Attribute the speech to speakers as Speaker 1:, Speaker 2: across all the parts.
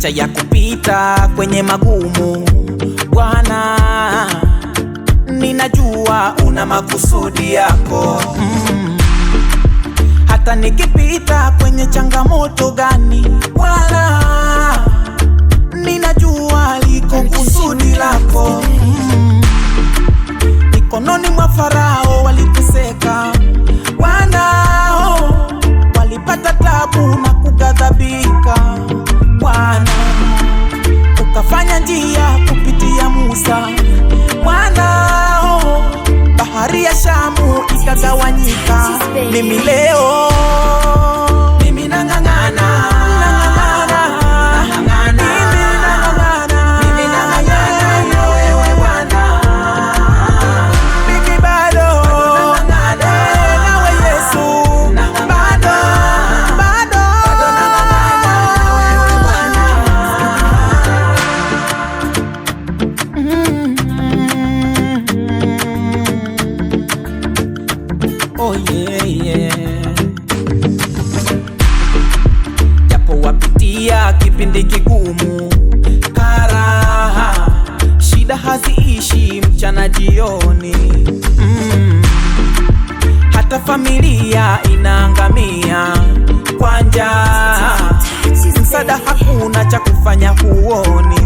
Speaker 1: licha ya kupita kwenye magumu. Bwana, ninajua una makusudi yako. Hata nikipita kwenye changamoto gani, Bwana, ninajua liko kusudi lako. Mikononi mwa Farao waliteseka, Bwana, walipata tabu na kughadhabika. Bwana, ukafanya njia kupitia Musa. Bwana, bahari ya Shamu ikagawanyika. Mimi leo oh yeah, yeah. Japo wapitia kipindi kigumu, karaha, shida haziishi mchana jioni. Hata familia inaangamia kwa njaa, msaada hakuna, cha kufanya huoni.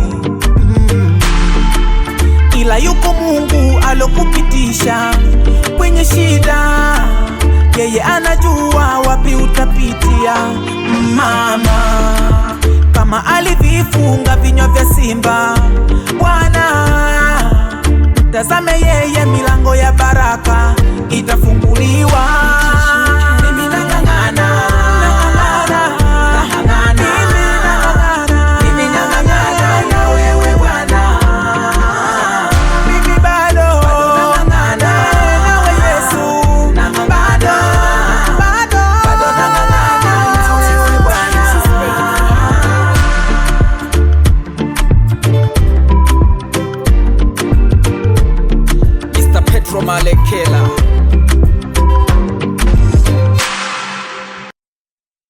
Speaker 1: Ila yuko Mungu alokupitisha kwenye shida, yeye anajua wapi utapitia. Mama, kama alivifunga vinywa vya simba, Bwana, tazame